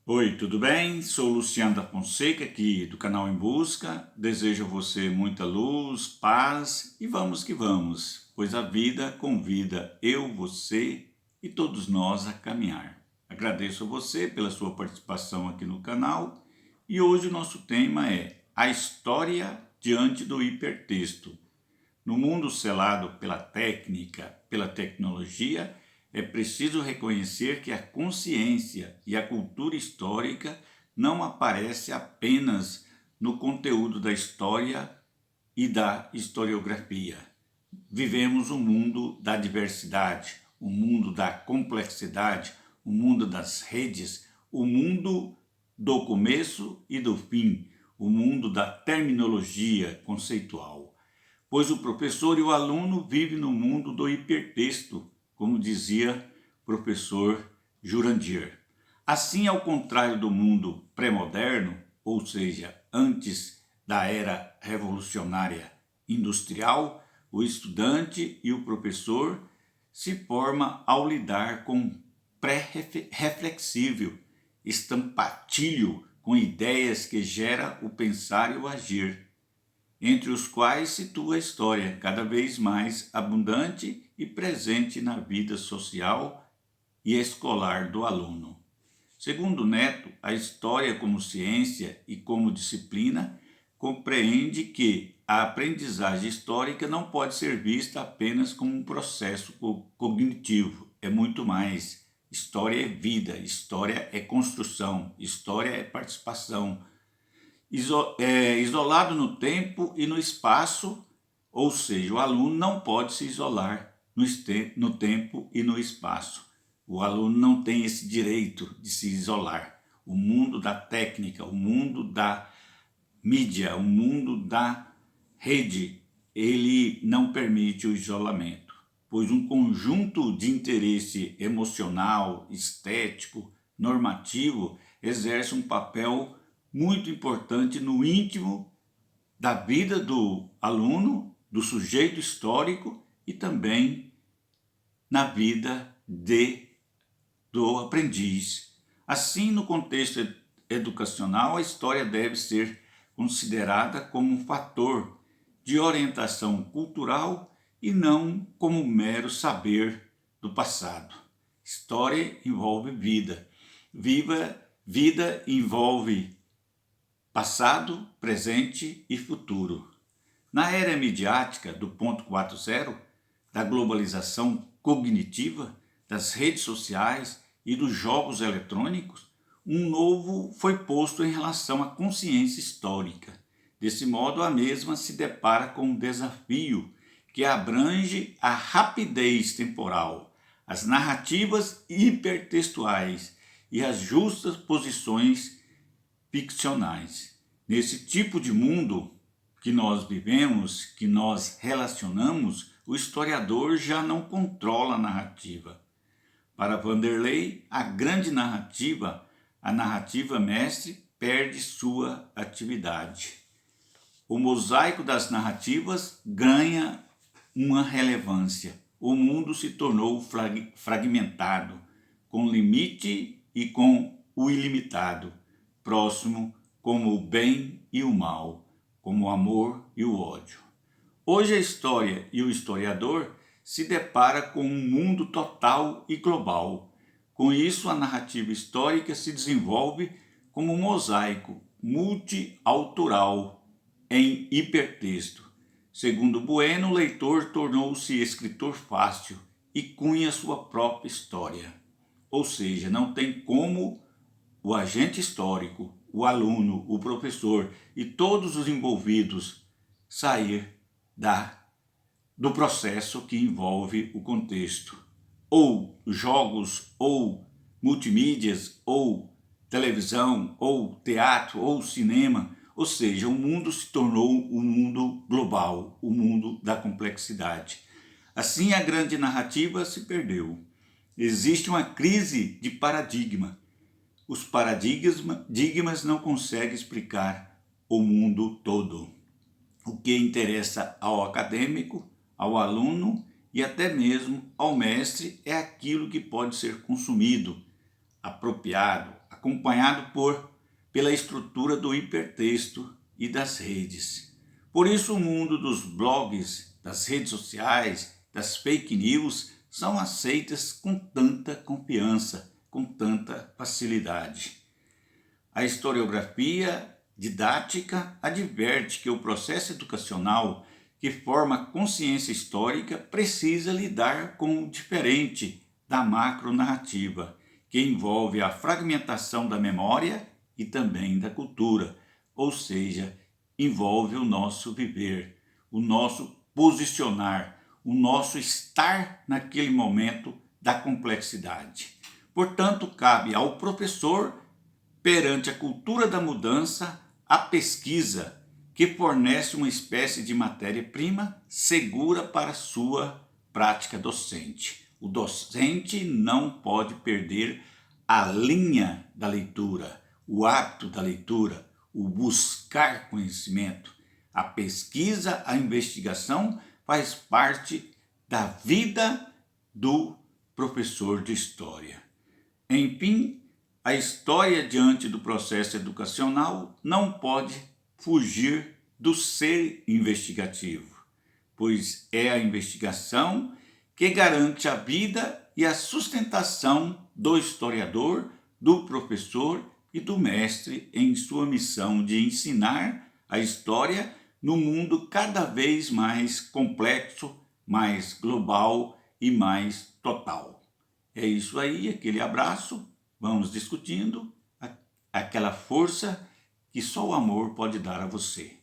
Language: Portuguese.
Oi, tudo bem? Sou Luciano da Fonseca, aqui do canal Em Busca. Desejo a você muita luz, paz e vamos que vamos, pois a vida convida eu, você e todos nós a caminhar. Agradeço a você pela sua participação aqui no canal e hoje o nosso tema é a história diante do hipertexto. No mundo selado pela técnica, pela tecnologia, é preciso reconhecer que a consciência e a cultura histórica não aparecem apenas no conteúdo da história e da historiografia. Vivemos um mundo da diversidade, um mundo da complexidade, um mundo das redes, o mundo do começo e do fim, o mundo da terminologia conceitual. Pois o professor e o aluno vivem no mundo do hipertexto, como dizia o professor Jurandir. Assim, ao contrário do mundo pré-moderno, ou seja, antes da era revolucionária industrial, o estudante e o professor se forma ao lidar com pré-reflexível, estampatilho com ideias que gera o pensar e o agir, entre os quais situa a história, cada vez mais abundante e presente na vida social e escolar do aluno. Segundo Neto, a história como ciência e como disciplina compreende que a aprendizagem histórica não pode ser vista apenas como um processo cognitivo, é muito mais. História é vida, história é construção, história é participação, isolado no tempo e no espaço, ou seja, o aluno não pode se isolar no tempo e no espaço. O aluno não tem esse direito de se isolar. O mundo da técnica, o mundo da mídia, o mundo da rede, ele não permite o isolamento, pois um conjunto de interesse emocional, estético, normativo exerce um papel muito importante no íntimo da vida do aluno, do sujeito histórico e também na vida do aprendiz. Assim, no contexto educacional, a história deve ser considerada como um fator de orientação cultural e não como um mero saber do passado. História envolve vida. Vida envolve passado, presente e futuro. Na era midiática do ponto 4.0, da globalização cognitiva, das redes sociais e dos jogos eletrônicos, um novo foi posto em relação à consciência histórica. Desse modo, a mesma se depara com um desafio que abrange a rapidez temporal, as narrativas hipertextuais e as justas posições ficcionais. Nesse tipo de mundo que nós vivemos, que nós relacionamos, o historiador já não controla a narrativa. Para Vanderlei, a grande narrativa, a narrativa mestre, perde sua atividade. O mosaico das narrativas ganha uma relevância. O mundo se tornou fragmentado, com limite e com o ilimitado, próximo como o bem e o mal, como o amor e o ódio. Hoje a história e o historiador se depara com um mundo total e global. Com isso, a narrativa histórica se desenvolve como um mosaico multiautoral em hipertexto. Segundo Bueno, o leitor tornou-se escritor fácil e cunha sua própria história. Ou seja, não tem como o agente histórico, o aluno, o professor e todos os envolvidos sair do processo que envolve o contexto. Ou jogos, ou multimídias, ou televisão, ou teatro, ou cinema. Ou seja, o mundo se tornou um mundo global, o mundo da complexidade. Assim, a grande narrativa se perdeu. Existe uma crise de paradigma. Os paradigmas não conseguem explicar o mundo todo. O que interessa ao acadêmico, ao aluno e até mesmo ao mestre é aquilo que pode ser consumido, apropriado, acompanhado pela estrutura do hipertexto e das redes. Por isso o mundo dos blogs, das redes sociais, das fake news são aceitas com tanta confiança, com tanta facilidade. A historiografia didática adverte que o processo educacional que forma consciência histórica precisa lidar com o diferente da macronarrativa, que envolve a fragmentação da memória e também da cultura, ou seja, envolve o nosso viver, o nosso posicionar, o nosso estar naquele momento da complexidade. Portanto, cabe ao professor, perante a cultura da mudança, a pesquisa, que fornece uma espécie de matéria-prima segura para sua prática docente. O docente não pode perder a linha da leitura, o hábito da leitura, o buscar conhecimento. A pesquisa, a investigação faz parte da vida do professor de história. Enfim, a história diante do processo educacional não pode fugir do ser investigativo, pois é a investigação que garante a vida e a sustentação do historiador, do professor e do mestre em sua missão de ensinar a história no mundo cada vez mais complexo, mais global e mais total. É isso aí, aquele abraço, vamos discutindo aquela força que só o amor pode dar a você.